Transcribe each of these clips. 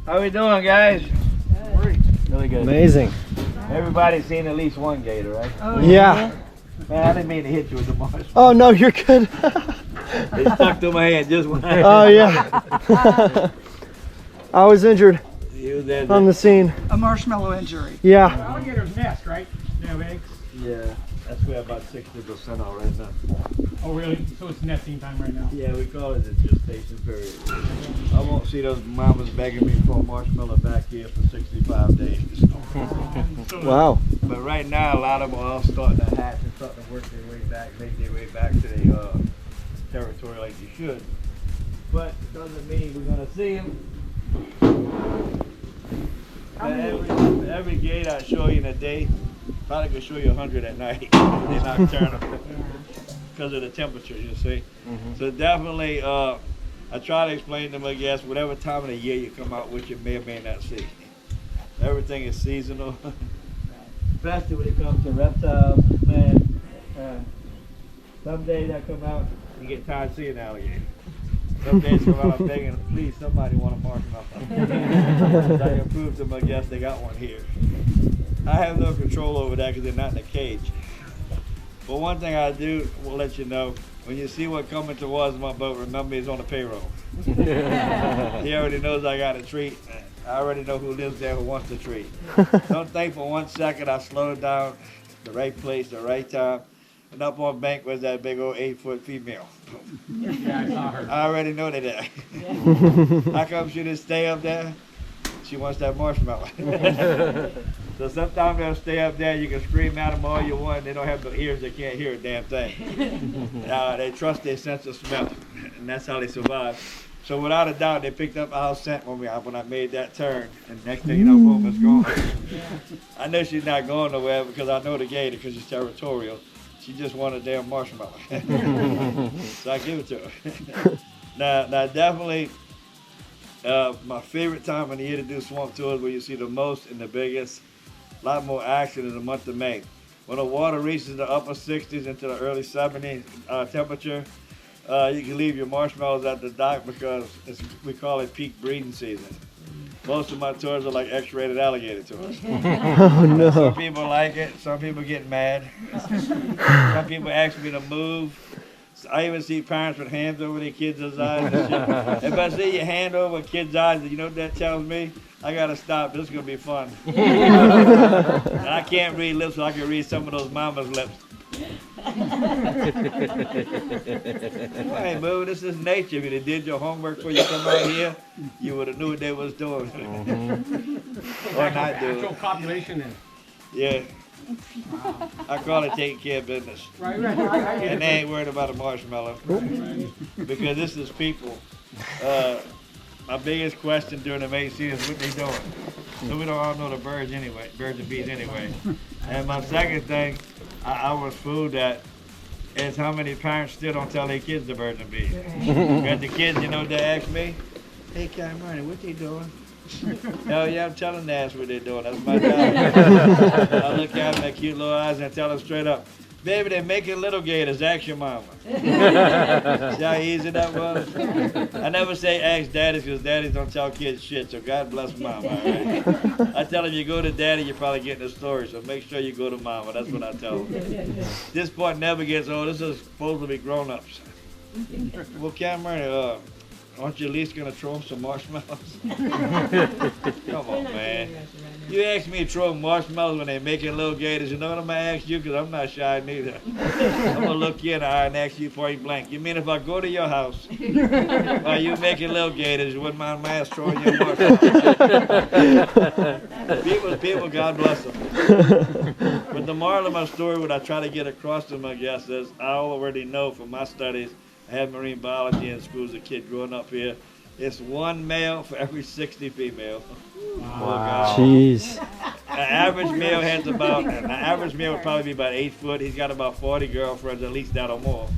How we doing, guys? Really good. Amazing. Everybody's seen at least one gator, right? Oh, yeah. Man, I didn't mean to hit you with the marshmallow. Oh, no, you're good. It stuck to my hand just when I... Oh, yeah. I was injured on the scene. A marshmallow injury. Yeah. Alligator's nest, right? They have eggs? Yeah, that's where about 60% are right now. Oh, really? So it's nesting time right now? Yeah, we call it the gestation period. I won't see those mamas begging me for a marshmallow back here for 65 days. Wow. But right now, a lot of them are all starting to hatch and starting to work their way back, make their way back to their territory like you should. But it doesn't mean we're going to see them. Every gate I show you in a day, probably could show you 100 at night. They're nocturnal because of the temperature, you see. So definitely, I try to explain to them, I guess, whatever time of the year you come out with, you may or may not see. Everything is seasonal, especially when it comes to reptiles, man. Some days I come out, you get tired of seeing alligators. Some days come out, I'm begging, please, somebody want a marshmallow. So I can prove to them, I guess, they got one here. I have no control over that because they're not in a cage. But one thing I do will let you know, when you see what coming towards my boat, remember he's on the payroll. He already knows I got a treat. I already know who lives there who wants the treat. Don't think for 1 second I slowed down, the right place, the right time. And up on bank was that big old 8-foot female. Yeah, I saw her. I already know that. How come she didn't stay up there? She wants that marshmallow. So sometimes they'll stay up there, you can scream at them all you want, they don't have the ears, they can't hear a damn thing. They trust their sense of smell, and that's how they survive. So without a doubt, they picked up our scent when I made that turn, and next thing you know, boom, it's gone. I know she's not going nowhere because I know the gator because she's territorial. She just wanted a damn marshmallow. So I give it to her. Now definitely, my favorite time of the year to do swamp tours where you see the most and the biggest, a lot more action in the month of May. When the water reaches the upper 60s into the early 70s temperature, you can leave your marshmallows at the dock because we call it peak breeding season. Most of my tours are like X-rated alligator tours. Oh, no. Some people like it, some people get mad. Some people ask me to move. I even see parents with hands over their kids' eyes and shit. If I see your hand over a kid's eyes, you know what that tells me? I gotta stop, this is gonna be fun. And I can't read lips, so I can read some of those mama's lips. I ain't moving, this is nature. If you did your homework before you come out here, you would have knew what they was doing. Or not doing. Actual population in. Yeah. Wow. I call it taking care of business. Right. And they ain't worried about a marshmallow. Because this is people. My biggest question during the main season is what they doing. So we don't all know the birds anyway, birds and bees anyway. And my second thing, I was fooled that is how many parents still don't tell their kids the birds and bees. Because the kids, you know, they ask me, hey Cameron, what they doing? Hell yeah, I'm telling them what they're doing. That's my job. I look at them, their cute little eyes, and I tell them straight up, baby, they're making little gators. Ask your mama. See how easy that was? I never say ask daddies because daddies don't tell kids shit, so God bless mama, all right? I tell them you go to daddy, you're probably getting a story, so make sure you go to mama. That's what I tell them. This part never gets old. This is supposed to be grown-ups. Well, Cameron, aren't you at least going to throw them some marshmallows? Come on, man. You ask me to throw marshmallows when they're making little gators. You know what I'm going to ask you? Because I'm not shy neither. I'm going to look you in the eye and ask you point blank. You mean if I go to your house while you making little gators, you wouldn't mind my ass throwing your marshmallows? People, God bless them. But the moral of my story, what I try to get across to them, I guess, is I already know from my studies, I had marine biology in school as a kid growing up here. It's one male for every 60 females. Wow. Jeez. An average male has about, an average male would probably be about 8 foot. He's got about 40 girlfriends, at least that or more.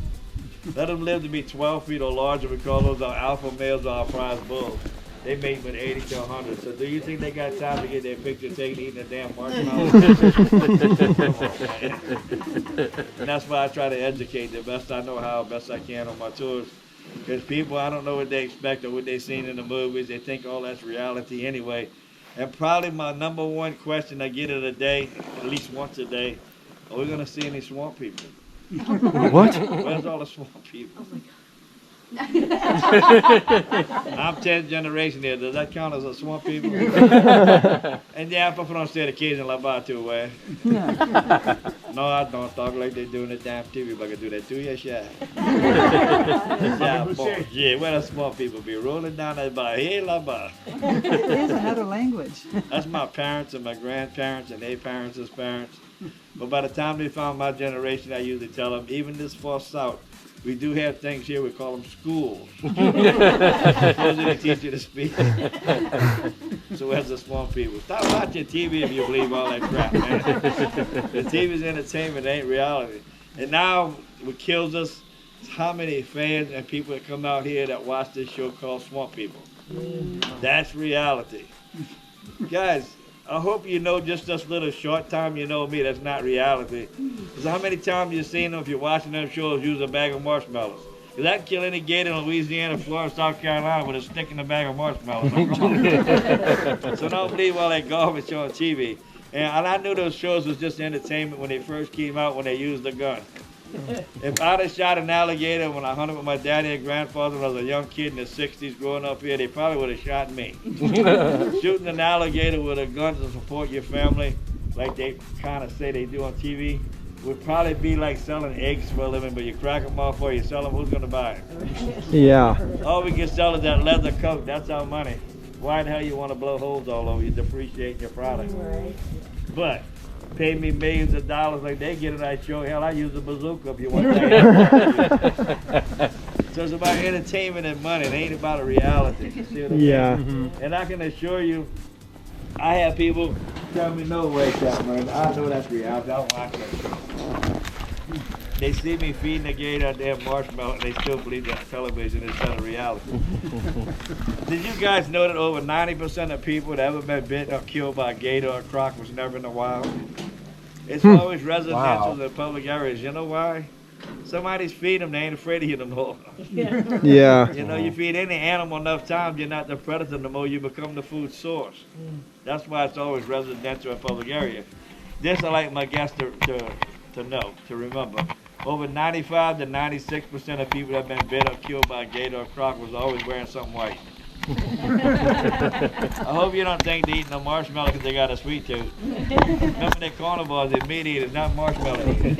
Let them live to be 12 feet or larger. We call those our alpha males or our prize bulls. They mate with 80 to 100. So do you think they got time to get their picture taken eating a damn marshmallow? Come on, man. And that's why I try to educate the best I know how, best I can on my tours. Because people, I don't know what they expect or what they've seen in the movies. They think all that's reality anyway. And probably my number one question I get in a day, at least once a day, are we going to see any swamp people? What? Where's all the swamp people? I'm 10th generation here. Does that count as a swamp people? And yeah, I put on state occasion like about two way. No, I don't talk like they do in the damn TV, but I can do that too, yes, yeah. Yeah, where the swamp people be rolling down that bar. Hey, la bar. It is another language. That's my parents and my grandparents and their parents' parents. But by the time they found my generation, I usually tell them, even this far south, we do have things here, we call them schools. Those are the teach you to speak. So where's the swamp people? Stop watching TV if you believe all that crap, man. The TV's entertainment, it ain't reality. And now what kills us is how many fans and people that come out here that watch this show called Swamp People. That's reality. Guys, I hope you know just this little short time you know me, that's not reality. Because how many times you've seen them if you're watching them shows use a bag of marshmallows? Because I can kill any gator in Louisiana, Florida, South Carolina with a stick in a bag of marshmallows. So don't believe all that garbage on TV. And I knew those shows was just entertainment when they first came out, when they used the gun. If I'd have shot an alligator when I hunted with my daddy and grandfather when I was a young kid in the 60s growing up here, they probably would have shot me. Shooting an alligator with a gun to support your family, like they kind of say they do on TV, would probably be like selling eggs for a living, but you crack them off or you sell them, who's going to buy them? Yeah. All we can sell is that leather coat, that's our money. Why the hell you want to blow holes all over? You depreciate your product. But pay me millions of dollars like they get it, I show. Hell, I use a bazooka if you want that. So it's about entertainment and money. It ain't about a reality. See what I mean? Yeah. And I can assure you, I have people tell me, no way, Captain. I know that's reality. I don't watch that show. They see me feeding the gator a damn marshmallow and they still believe that television is not a reality. Did you guys know that over 90% of people that ever been bit or killed by a gator or a croc was never in the wild? It's always residential in public areas. You know why? Somebody's feeding them, they ain't afraid of you no more. Yeah. You know, you feed any animal enough times, you're not the predator no more, you become the food source. That's why it's always residential in public area. This I like my guests to know, to remember. Over 95 to 96% of people that have been bit or killed by a gator or croc was always wearing something white. I hope you don't think they're eating a marshmallow because they got a sweet tooth. Remember they carnivores, they're meat eaters, not marshmallow eaters.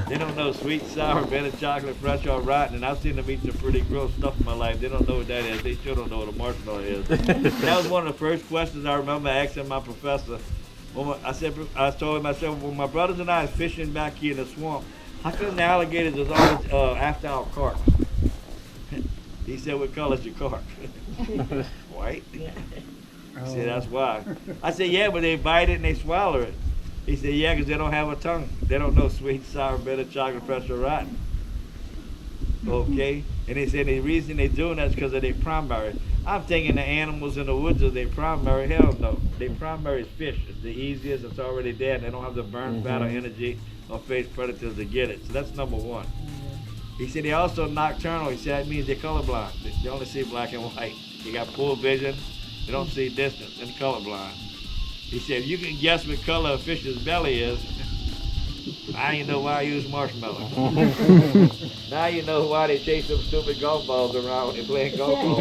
They don't know sweet, sour, bitter, chocolate, fresh, or rotten. And I've seen them eat some pretty gross stuff in my life. They don't know what that is. They sure don't know what a marshmallow is. That was one of the first questions I remember asking my professor. I told him, I said, when my brothers and I is fishing back here in the swamp, how come the alligators is always after our carp? He said, what color's your carp? White. I said, that's why. I said, yeah, but they bite it and they swallow it. He said, yeah, because they don't have a tongue. They don't know sweet, sour, bitter, chocolate, fresh, or rotten. Okay? And they said the reason they're doing that is because of their primary. I'm thinking the animals in the woods are their primary. Hell no. Their primary is fish. It's the easiest. It's already there. And they don't have to burn fat or energy or face predators to get it. So that's number one. He said they're also nocturnal. He said that means they're colorblind. They only see black and white. They got poor vision. They don't see distance and colorblind. He said if you can guess what color a fish's belly is, now you know why I use marshmallow. Now you know why they chase them stupid golf balls around when they're playing golf balls.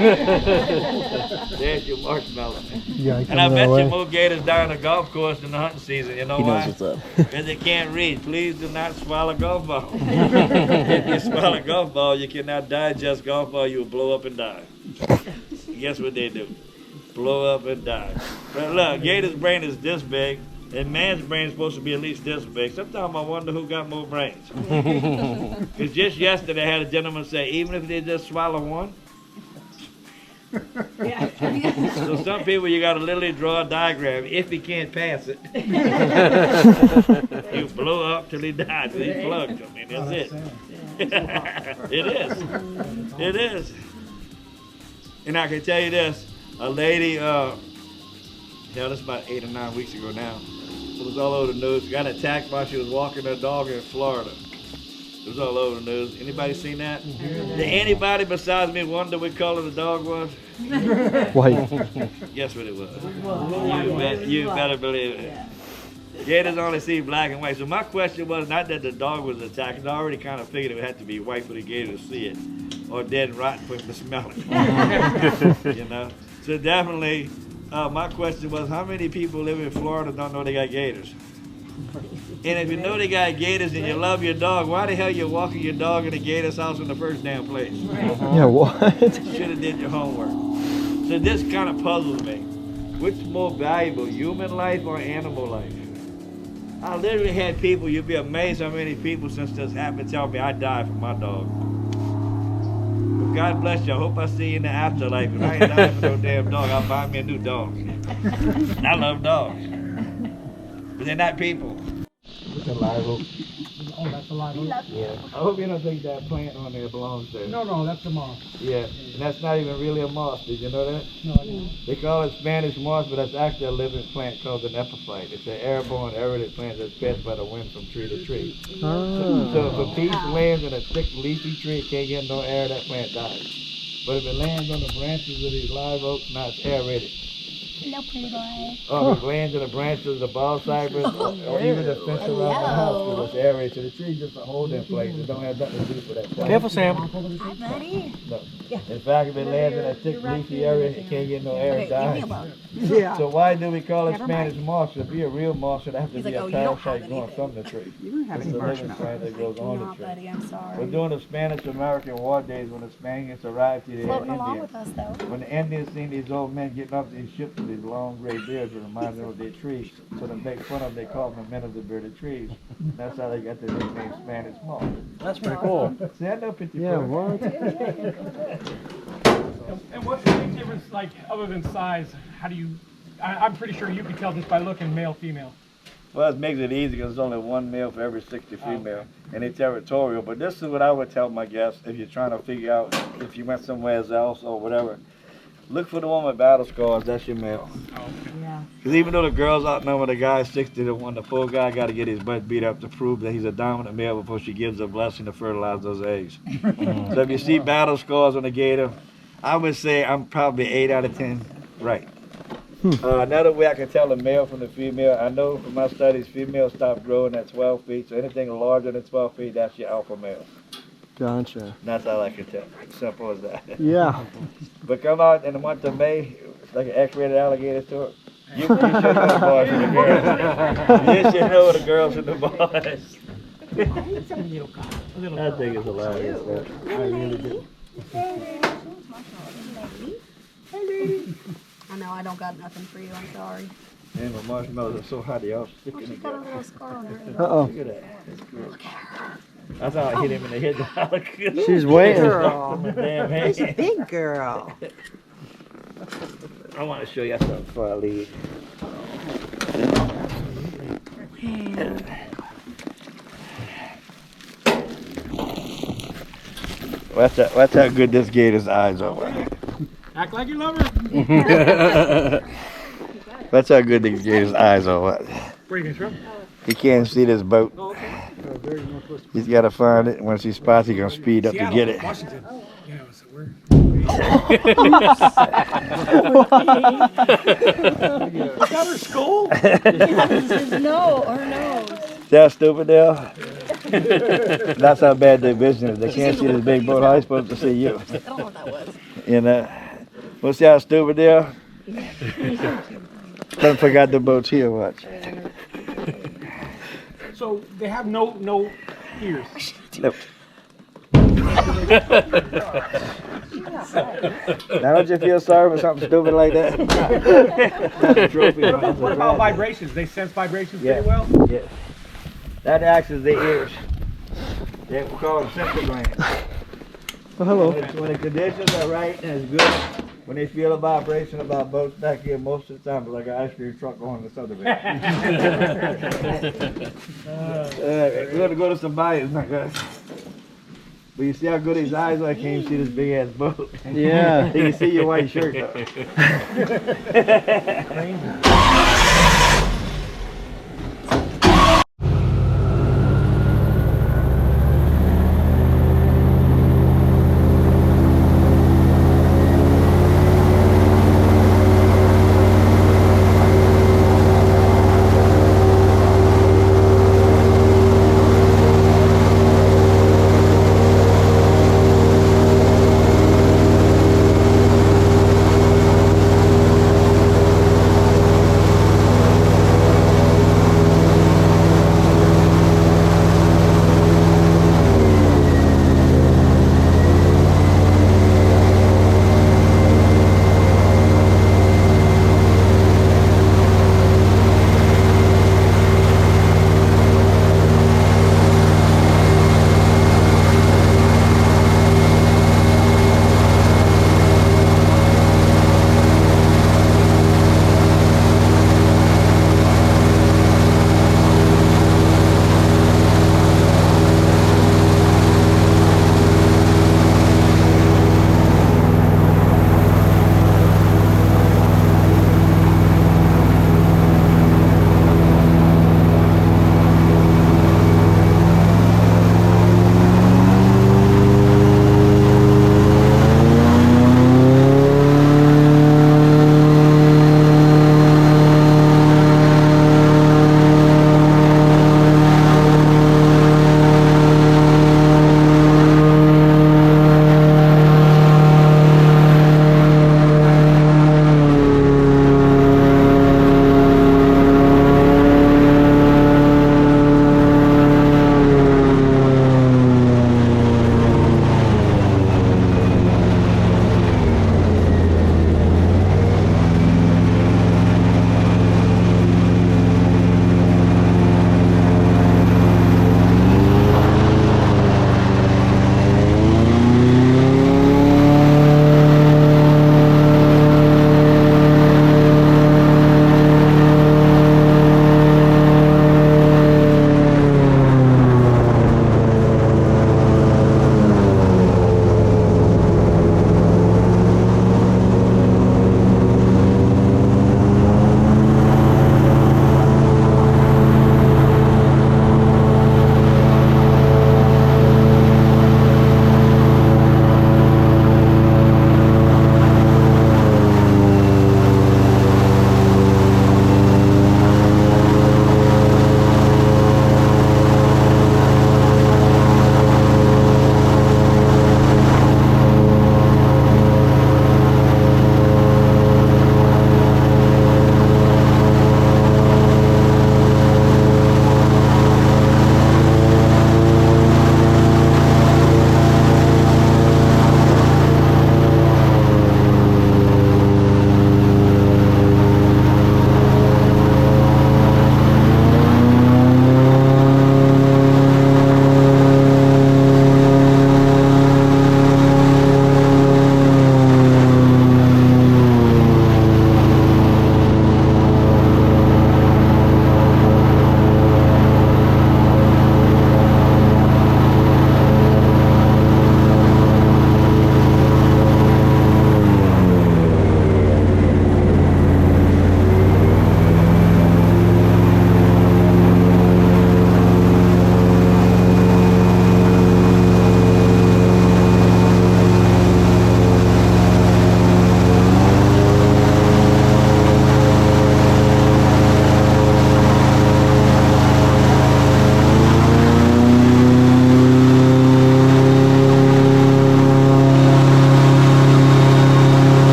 There's your marshmallow. Yeah, and I bet you more gators die on the golf course than the hunting season. You know why? He knows what's up. Because they can't read. Please do not swallow golf ball. If you swallow golf ball, you cannot digest golf ball. You will blow up and die. Guess what they do? Blow up and die. But look, gator's brain is this big. And man's brain is supposed to be at least this big. Sometimes I wonder who got more brains. Because just yesterday I had a gentleman say, even if they just swallow one. So some people you got to literally draw a diagram. If he can't pass it, you blow up till he dies. Till he's plugged. I mean, that's it. It is. It is. And I can tell you this. A lady, this about 8 or 9 weeks ago now. It was all over the news. Got attacked while she was walking her dog in Florida. It was all over the news. Anybody seen that? Did anybody besides me wonder what color the dog was? White. Guess what it was? You better believe it. Gators only see black and white. So my question was not that the dog was attacked. I already kind of figured it would have to be white for the gator to see it, or dead and rotten for him to smell it. You know. So definitely, my question was, how many people live in Florida don't know they got gators? And if you know they got gators and you love your dog, why the hell you walking your dog in a gator's house in the first damn place? Yeah, what? Should have did your homework. So this kind of puzzles me. Which is more valuable, human life or animal life? I literally had people, you'd be amazed how many people since this happened tell me I died for my dog. But God bless you, I hope I see you in the afterlife. If I ain't dying for no damn dog, I'll buy me a new dog. I love dogs. But they're not people. It's a live oak. Oh, that's a live oak. Yeah. I hope you don't think that plant on there belongs there. No, that's a moss. Yeah, and that's not even really a moss. Did you know that? No, I didn't. They call it Spanish moss, but that's actually a living plant called an epiphyte. It's an airborne aerated plant that's passed by the wind from tree to tree. So if a piece lands in a thick leafy tree, it can't get no air, that plant dies. But if it lands on the branches of these live oaks, now it's aerated. Hello, pretty boy. Oh, if it lands in the branches of the ball cypress, or even the fence around the house, it's aerated. So the tree's just a holding place. It don't have nothing to do with that plant. Careful, Sam. Hi, buddy. No. In fact, if it lands in a thick leafy area, it can't get no air, it dies. Yeah. So why do we call it Spanish moss? To be a real moss, it'd have to be like, a "Oh, you don't parasite have growing from the tree. You don't have It's any a living marshmallows. plant that grows on No, the tree. buddy, I'm sorry. We're doing the Spanish-American War days when the Spaniards arrived here in Floating along India. with us, though. When the Indians seen these old men getting off these ships with these long gray beards that reminded them of their trees, so to make fun of them, they called them the men of the bearded trees. That's how they got the nickname Spanish moss. That's pretty cool. See, I know Pitty Yeah, Bird. what? And what's the big difference, like, other than size? How do you, I'm pretty sure you can tell just by looking male, female. Well, it makes it easy because there's only one male for every 60 female, and they're territorial. But this is what I would tell my guests if you're trying to figure out if you went somewhere else or whatever. Look for the one with battle scars, that's your male. Yeah. Because even though the girls outnumber the guys 60 to 1, the full guy got to get his butt beat up to prove that he's a dominant male before she gives a blessing to fertilize those eggs. So if you see battle scars on the gator, I would say I'm probably 8 out of 10 right. Another way I can tell a male from the female, I know from my studies, females stop growing at 12 feet, so anything larger than 12 feet, that's your alpha male. Gotcha. That's all I can tell. Simple as that. Yeah. But come out in the month of May, it's like an X-rated alligator tour. You should know the boys and the girls. You should know the girls and the boys. I think it's hilarious. Man. I really do. I know I don't got nothing for you. I'm sorry. And my marshmallows are so hot, they all stick Oh, in she's got a together. little scar on her. Uh-oh. Look at that. That's cool. That's how I hit him in the head. She's waiting. Girl. My damn She's a hand. big girl. I want to show you something before I leave. Watch how good this gator's eyes are. Act like you love her. That's how good this gator's eyes are. Where are you going from? He can't see this boat. He's got to find it. Once he spots it, he's going to speed up to get it. Washington. Yeah, so we're... Is that her skull? No, or no. See how stupid they are? That's how bad their vision is. They can't see this big boat. How are they supposed to see you? I don't know what that was. You know? We'll see how stupid they are? Don't forget the boat's here, watch. So they have no ears. Nope. Now don't you feel sorry for something stupid like that? That's a trophy. What about vibrations? They sense vibrations Yeah. pretty well? Yeah. That acts as their ears. They call them sensor glands. Oh, hello. When the conditions are right and it's good, when they feel a vibration about boats back here, most of the time it's like an ice cream truck going to the subdivision. We're going to go to some bayous, my guys. But you see how good his eyes are? I can't even see this big ass boat. Yeah. You can see your white shirt though.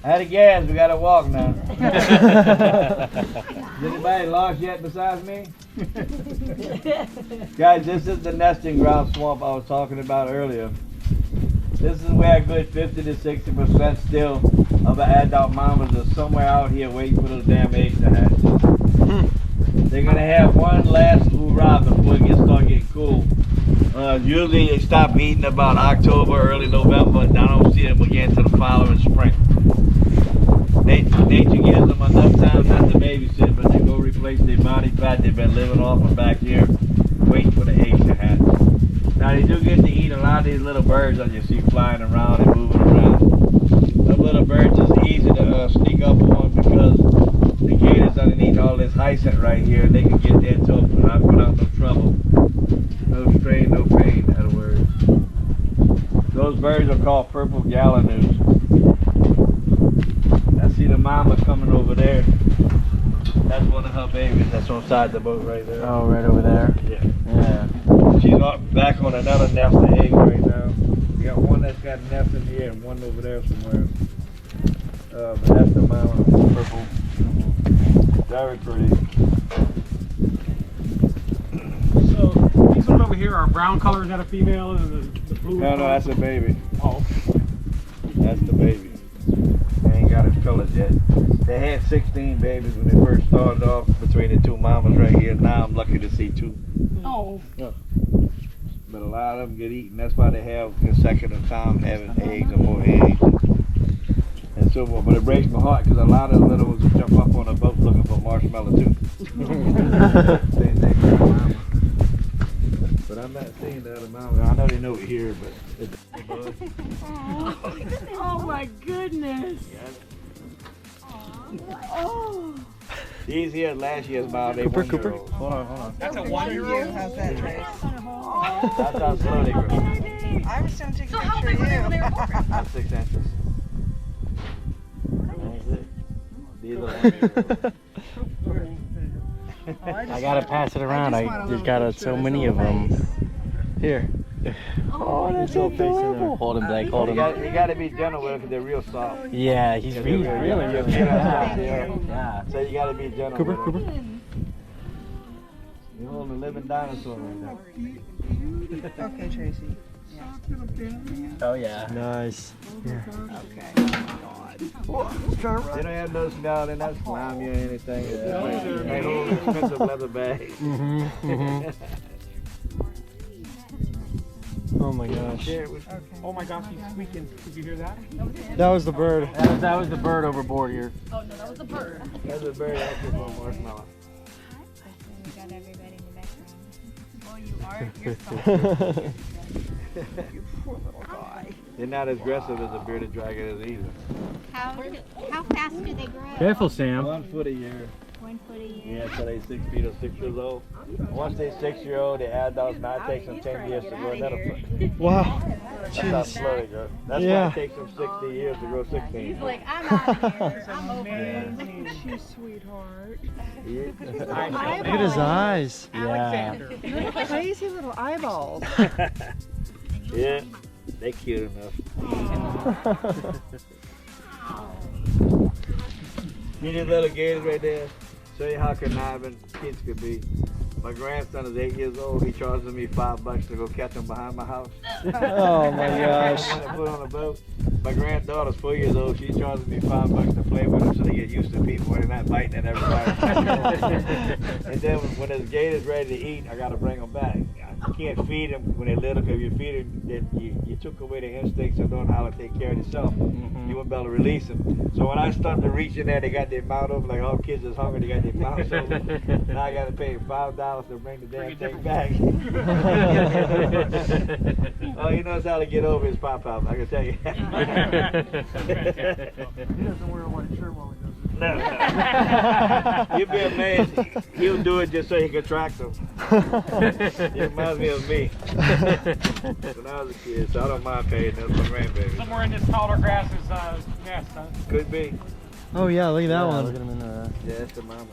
Had a gas, we gotta walk now. Is anybody lost yet besides me? Guys, this is the nesting ground swamp I was talking about earlier. This is where a good 50 to 60% still of the adult mamas are somewhere out here waiting for those damn eggs to hatch. They're gonna have one last hoorah before it start getting cool. Usually they stop eating about October, early November, and I don't see them again until the following spring. Nature gives them enough time not to babysit, but they go replace their body fat they've been living off of back here, waiting for the eggs to hatch. Now they do get to eat a lot of these little birds that you see flying around and moving around. Some little birds is easy to sneak up on because the gators underneath all this hyacinth right here, they can get there to them without no trouble. No strain, no pain, in other words. Those birds are called purple gallinus. I see the mama coming over there. That's one of her babies that's on side the boat right there. Oh, right over there. Yeah. Yeah. She's back on another nest of eggs right now. We got one that's got a nest in here and one over there somewhere. But that's the mama, purple. Very pretty. So these ones over here are brown color. Is that a female? And the blue? No, that's a baby. Oh. That's the baby. They ain't got his colors yet. They had 16 babies when they first started off between the two mamas right here. Now I'm lucky to see 2. Oh. But a lot of them get eaten. That's why they have consecutive time having eggs or more eggs. And so forth. But it breaks my heart because a lot of the little ones jump up on a boat looking for marshmallow too. Same thing with the mama. But I'm not seeing the other mama. I know they know it here, but it's Oh my goodness. Oh. these here last year's mom, they Cooper. 1-year-olds. Hold on. That's a 1-year-old. How's that, Trace? That's how slow they grow. I was going to take a So how picture big were they when of they you. were born? About 6 inches. That's it. These are 1-year-olds. I gotta pass it around. I just want a I just little got picture so of many his of them. little Here. Oh, that's so adorable. Hold him, Blake. Hold You him. got to be gentle with them because they're real soft. Yeah, he's really. Yeah. Yeah. So you got to be gentle Cooper. with them. You're holding a living dinosaur right now. Okay, Tracy. Oh yeah. Nice. Okay. They don't have no smell, they're not slimy or anything. They hold expensive leather bags. Oh my gosh. Oh my gosh, he's squeaking. Did you hear that? That was the bird. That was the bird overboard here. Oh no, that was a bird. That's a very active marshmallow. You got everybody in the background. Oh, you are. You're so. Poor little guy. They're not as aggressive as a bearded dragon is either. How fast do they grow? Careful, Sam. 1 foot a year. 1 foot a year. Yeah, until they 6 feet or 6 years old. Once they're 6-year-old, the adults now it takes them 10 years to grow another foot. Wow. That's how slow they grow. That's why Yeah. it takes them 60 years to grow 16. He's like, I'm out of here. I'm over it. You sweetheart. Yeah. Look at his eyes. Alexander. Crazy little eyeballs. Yeah, they cute enough. See these little gators right there? Show you how conniving kids could be. My grandson is 8 years old. He charges me $5 to go catch them behind my house. Oh my gosh. Put on a boat. My granddaughter's 4 years old. She charges me $5 to play with them so they get used to people when they're not biting at everybody. And then when this gator's ready to eat, I gotta bring them back. You can't feed them when they're little because if you feed them, then you took away their instincts of knowing how to take care of themselves. You wouldn't be able to release them. So when I start to reach in there, they got their mouth open like all kids is hungry. They got their mouths open. Now I gotta pay $5 to bring the damn thing back. Oh, he knows how to get over his pop-pop, I can tell you. He doesn't wear a white shirt while he does it. No. You'd be amazed. He'll do it just so he can track them. He reminds me of me when I was a kid, so I don't mind paying them for grandbabies. Somewhere in this taller grass is nest, huh? Could be. Oh yeah, look at that one. Look at him in the... Yeah, that's the mama.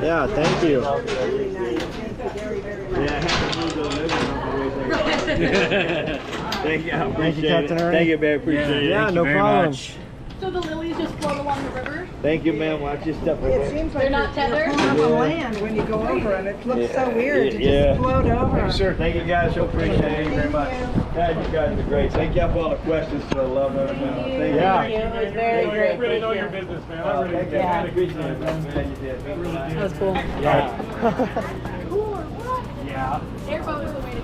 Yeah, thank you. Yeah, I have to move the living room away there. Thank you, I appreciate it. Captain Ernie. Thank you, man, appreciate it. Yeah, Thank no you very problem. much. So the lilies just float along the river? Thank you, ma'am. Watch your step. It seems like They're not tethered? you're on the land when you go over and it looks so weird to Yeah. just float over. Sure. Thank you guys. So appreciate it. Thank you very much. God, you guys are great. Thank y'all for all the questions. So I love it. Thank Yeah. you. It was very I great. really know your business, man. I really Thank you. do. I appreciate it. Man, you did. That was cool. Yeah. Yeah. Airboat is the way to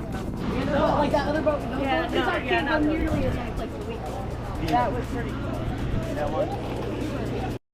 go. Like that other boat. Yeah, it's not nearly as nice like the week. That was pretty cool.